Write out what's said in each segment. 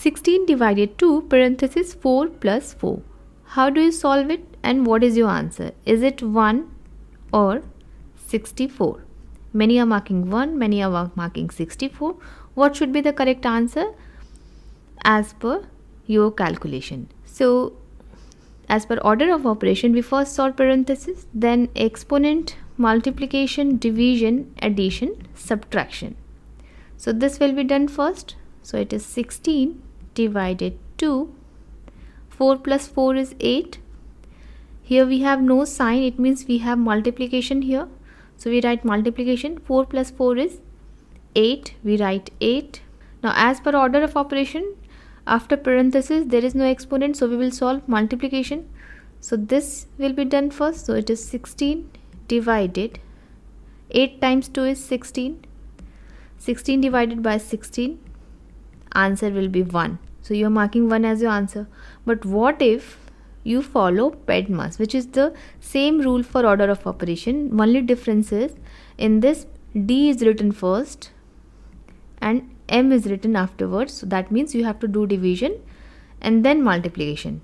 16 divided 2 parenthesis 4 plus 4. How do you solve it and what is your answer? Is it 1 or 64? Many are marking 1, many are marking 64. What should be the correct answer as per your calculation? So, as per order of operation, we first solve parenthesis, then exponent, multiplication, division, addition, subtraction. So this will be done first. So it is 16 divided 2. 4 plus 4 is 8. Here we have no sign, it means we have multiplication here. So we write multiplication. 4 plus 4 is 8. We write 8. Now as per order of operation, after parenthesis there is no exponent, so we will solve multiplication. So this will be done first. So it is 16 divided 8 times 2 is 16. 16 divided by 16, answer will be 1. So you are marking 1 as your answer. But what if you follow PEMDAS, which is the same rule for order of operation? Only difference is in this D is written first and M is written afterwards. So that means you have to do division and then multiplication.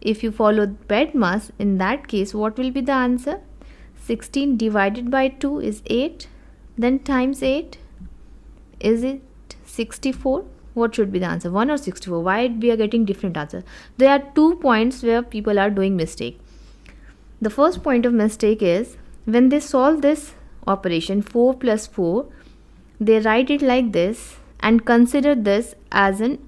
If you follow PEMDAS, in that case, what will be the answer? 16 divided by 2 is 8. Then times 8. Is it 64? What should be the answer? 1 or 64? Why we are getting different answers? There are 2 points where people are doing mistake. The first point of mistake is when they solve this operation 4 plus 4, they write it like this and consider this as an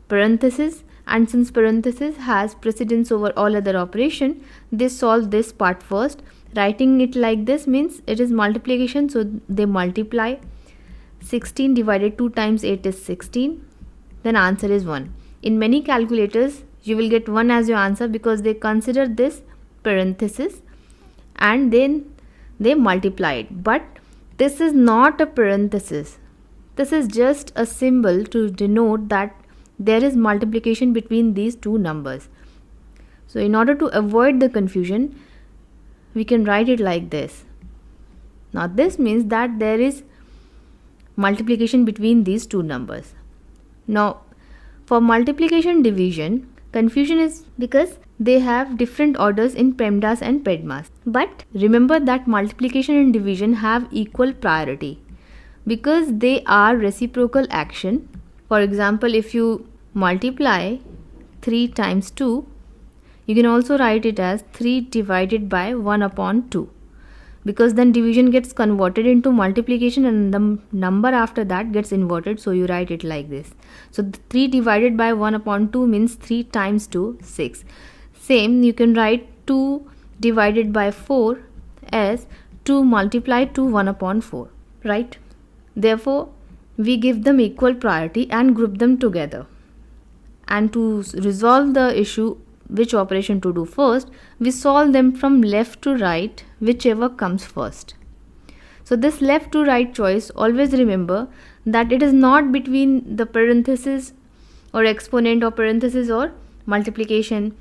parenthesis, and since parenthesis has precedence over all other operation, they solve this part first. Writing it like this means it is multiplication, so they multiply. 16 divided 2 times 8 is 16. Then answer is 1. In many calculators you will get 1 as your answer because they consider this parenthesis and then they multiply it. But this is not a parenthesis. This is just a symbol to denote that there is multiplication between these two numbers. So in order to avoid the confusion, we can write it like this. Now this means that there is multiplication between these two numbers. Now for multiplication division, confusion is because they have different orders in PEMDAS and PEMDAS. But remember that multiplication and division have equal priority because they are reciprocal action. For example, if you multiply 3 times 2, you can also write it as 3 divided by 1 upon 2, because then division gets converted into multiplication and the number after that gets inverted, so you write it like this. So 3 divided by 1 upon 2 means 3 times 2, 6. Same, you can write 2 divided by 4 as 2 multiplied to 1 upon 4, right? Therefore, we give them equal priority and group them together. And to resolve the issue, which operation to do first, we solve them from left to right, whichever comes first. So this left to right choice, always remember that it is not between the parenthesis or exponent or parenthesis or multiplication.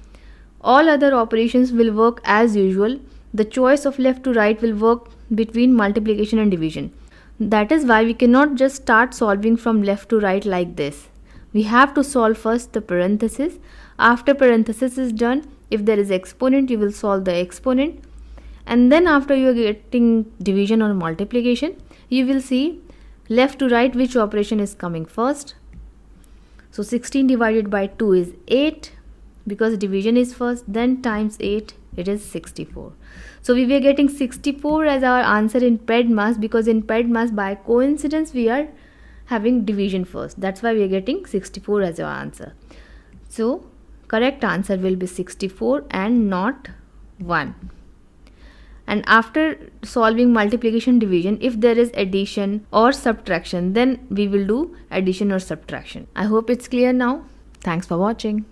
All other operations will work as usual. The choice of left to right will work between multiplication and division. That is why we cannot just start solving from left to right like this. We have to solve first the parenthesis. After parenthesis is done, if there is exponent, you will solve the exponent. And then after you are getting division or multiplication, you will see left to right which operation is coming first. So 16 divided by 2 is 8 because division is first, then times 8, it is 64. So we were getting 64 as our answer in PEMDAS because in PEMDAS by coincidence we are having division first. That's why we are getting 64 as our answer. So correct answer will be 64 and not 1. And after solving multiplication division, if there is addition or subtraction, then we will do addition or subtraction. I hope it's clear now. Thanks for watching.